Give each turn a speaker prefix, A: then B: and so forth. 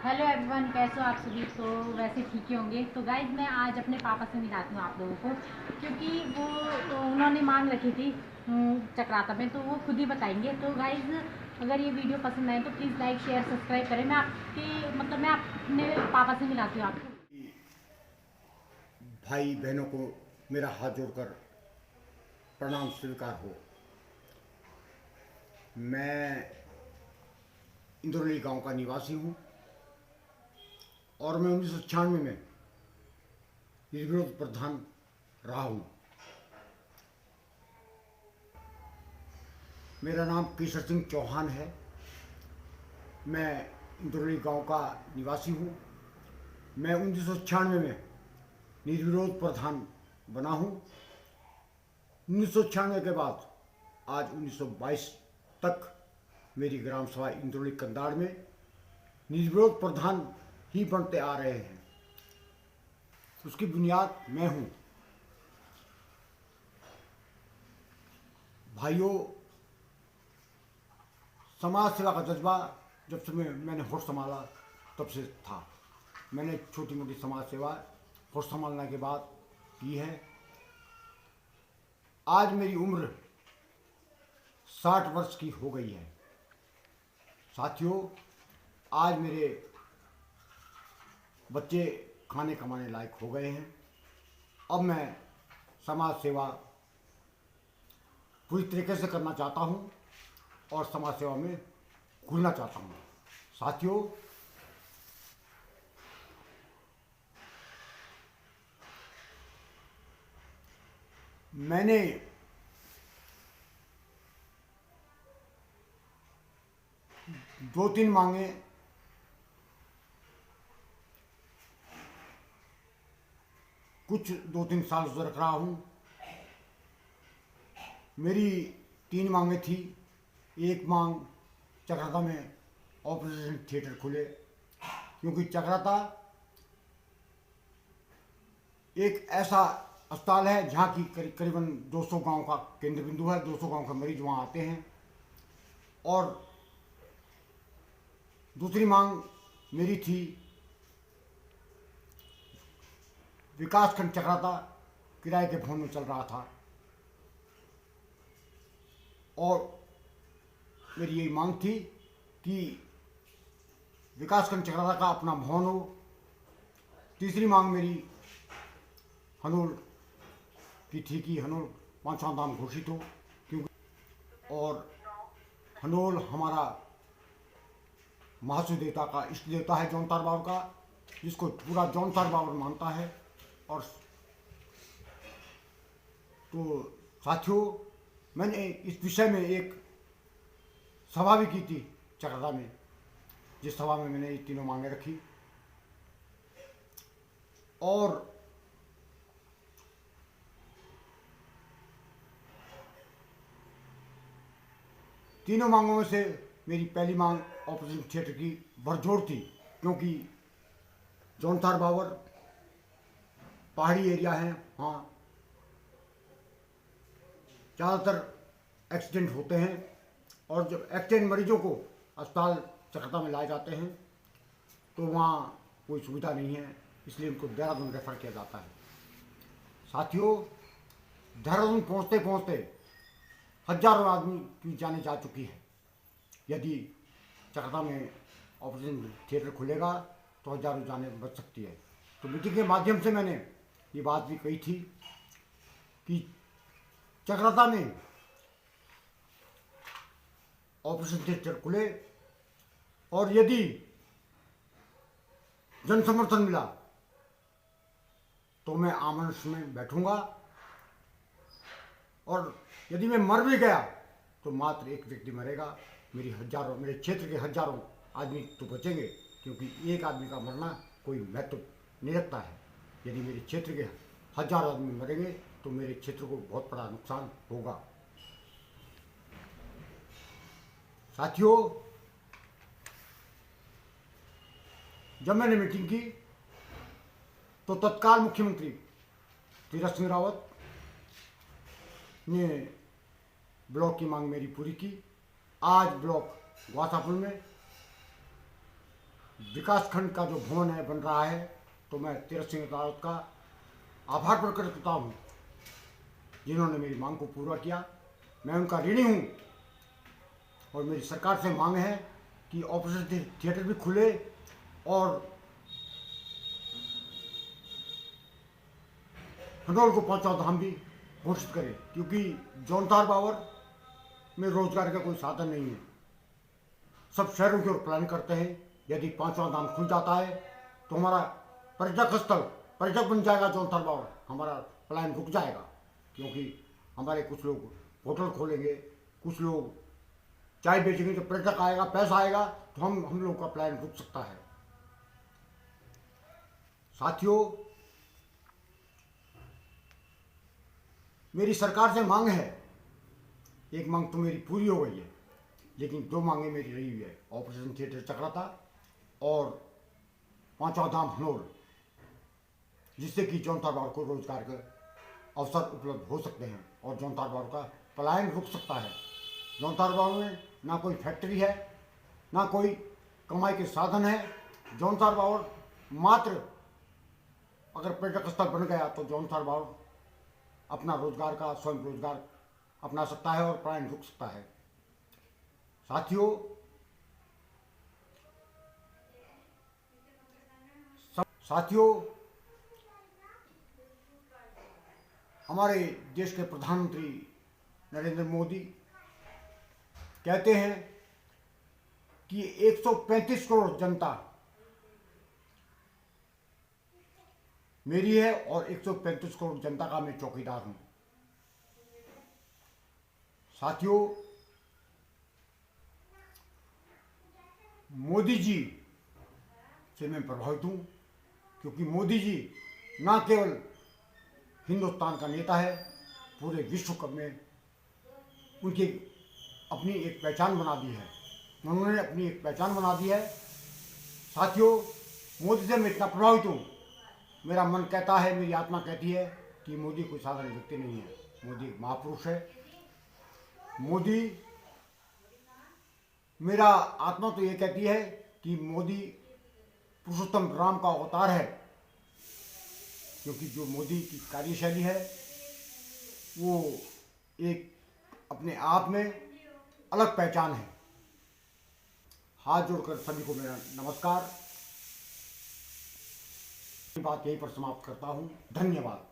A: Hello everyone, कैसे हो आप सभी। तो वैसे ठीक ही होंगे। तो गाइज मैं आज अपने पापा से मिलाती हूँ आप लोगों को, क्योंकि वो उन्होंने मांग रखी थी चक्राता में, तो वो खुद ही बताएंगे। तो गाइज अगर ये वीडियो पसंद आए तो प्लीज़ लाइक शेयर सब्सक्राइब करें। मैं अपने पापा से मिलाती हूँ आपको।
B: भाई बहनों को मेरा हाथ जोड़कर प्रणाम स्वीकार हो। मैं इंद्रौली गांव का निवासी हूं और मैं 1996 में निर्विरोध प्रधान रहा हूं। मेरा नाम केशर सिंह चौहान है। मैं इंद्रौली गांव का निवासी हूं। मैं 1996 में निर्विरोध प्रधान बना हूं। 1996 के बाद आज 1922 तक मेरी ग्राम सभा इंद्रौली कंदाड़ में निर्विरोध प्रधान ही बनते आ रहे हैं। उसकी बुनियाद मैं हूं। भाइयों, समाज सेवा का जज्बा जब से मैंने होश संभाला तब से था। मैंने छोटी मोटी समाज सेवा होश संभालने के बाद की है। आज मेरी उम्र 60 वर्ष की हो गई है। साथियों, आज मेरे बच्चे खाने कमाने लायक हो गए हैं। अब मैं समाज सेवा पूरी तरीके से करना चाहता हूं और समाज सेवा में घुलना चाहता हूं। साथियों, मैंने दो तीन मांगे कुछ 2-3 साल से रख रहा हूं। मेरी 3 मांगे थी। एक मांग चक्राता में ऑपरेशन थिएटर खुले, क्योंकि चक्राता एक ऐसा अस्पताल है जहाँ की करीबन 200 गांव का केंद्र बिंदु है। 200 गांव के मरीज वहाँ आते हैं। और दूसरी मांग मेरी थी विकासखंड चक्राता किराए के भवन में चल रहा था, और मेरी यही मांग थी कि विकासखंड चक्राता का अपना भवन हो। तीसरी मांग मेरी हनोल की थी कि हनोल पांचवा धाम घोषित हो, क्योंकि और हनोल हमारा महासू देवता का इष्ट देवता है, जौनतार बाबर का, जिसको पूरा जौनतार बाबर मानता है। और तो साथियों, मैंने इस विषय में एक सभा भी की थी चक्राता में, जिस सभा में मैंने ये तीनों मांगे रखी। और तीनों मांगों में से मेरी पहली मांग ऑपरेशन थिएटर की बरजोड़ थी, क्योंकि जौनतार बाबर पहाड़ी एरिया है, वहाँ ज़्यादातर एक्सीडेंट होते हैं, और जब एक्सीडेंट मरीजों को अस्पताल चक्राता में लाए जाते हैं तो वहाँ कोई सुविधा नहीं है, इसलिए उनको देहरादून रेफर किया जाता है। साथियों, देहरादून पहुँचते पहुँचते हजारों आदमी की जानें जा चुकी है। यदि चक्राता में ऑपरेशन थिएटर खुलेगा तो हजारों जानें बच सकती है। तो मीटिंग के माध्यम से मैंने ये बात भी कही थी कि चक्राता में ऑपरेशन थिएटर खुले, और यदि जन समर्थन मिला तो मैं आमंत्रण में बैठूंगा, और यदि मैं मर भी गया तो मात्र एक व्यक्ति मरेगा। मेरे क्षेत्र के हजारों आदमी तो बचेंगे, क्योंकि एक आदमी का मरना कोई महत्व नहीं रखता है। यदि मेरे क्षेत्र के हजारों आदमी मरेंगे तो मेरे क्षेत्र को बहुत बड़ा नुकसान होगा। साथियों, जब मैंने मीटिंग की तो तत्काल मुख्यमंत्री तीरथ सिंह रावत ने ब्लॉक की मांग मेरी पूरी की। आज ब्लॉक ग्वासापुर में विकास खंड का जो भवन है बन रहा है, तो मैं तीरथ सिंह रावत का आभार प्रकट करता हूँ जिन्होंने मेरी मांग को पूरा किया। मैं उनका ऋणी हूँ और मेरी सरकार से मांग है कि ऑपरेशन थिएटर भी खुले और हनोल को पांचवा धाम भी घोषित करें, क्योंकि जौनतार बावर में रोजगार का कोई साधन नहीं है। सब शहरों की ओर प्लान करते हैं। यदि पांचवा धाम खुल जाता है तो हमारा पर्यटक स्थल पर्यटक बन जाएगा जौनतार बावर, हमारा प्लान रुक जाएगा, क्योंकि हमारे कुछ लोग होटल खोलेंगे, कुछ लोग चाय बेचेंगे, तो पर्यटक आएगा, पैसा आएगा, तो हम लोग का प्लान रुक सकता है। साथियों, मेरी सरकार से मांग है, एक मांग तो मेरी पूरी हो गई है, लेकिन दो मांगे मेरी रही हुई है, ऑपरेशन थिएटर चक्राता और पांचवा धाम हनोल, जिससे कि जौनतार बावर को रोजगार के अवसर उपलब्ध हो सकते हैं और जौनतार बावर का पलायन रुक सकता है। जौनतार बावर में ना कोई फैक्ट्री है, ना कोई कमाई के साधन है। जौनतार बावर मात्र अगर पर्यटक स्थल बन गया तो जौनतार बावर अपना रोजगार का स्वयं रोजगार अपना सकता है और पलायन रुक सकता है। साथियों, हमारे देश के प्रधानमंत्री नरेंद्र मोदी कहते हैं कि 135 करोड़ जनता मेरी है और 135 करोड़ जनता का मैं चौकीदार हूं। साथियों, मोदी जी से मैं प्रभावित हूं, क्योंकि मोदी जी ना केवल हिंदुस्तान का नेता है, पूरे विश्व में उनकी अपनी एक पहचान बना दी है। उन्होंने अपनी एक पहचान बना दी है। साथियों, मोदी से मैं इतना प्रभावित हूँ, मेरा मन कहता है, मेरी आत्मा कहती है कि मोदी कोई साधारण व्यक्ति नहीं है, मोदी एक महापुरुष है। मोदी, मेरा आत्मा तो ये कहती है कि मोदी पुरुषोत्तम राम का अवतार है, क्योंकि जो मोदी की कार्यशैली है वो एक अपने आप में अलग पहचान है। हाथ जोड़कर सभी को मेरा नमस्कार। बात यहीं पर समाप्त करता हूँ। धन्यवाद।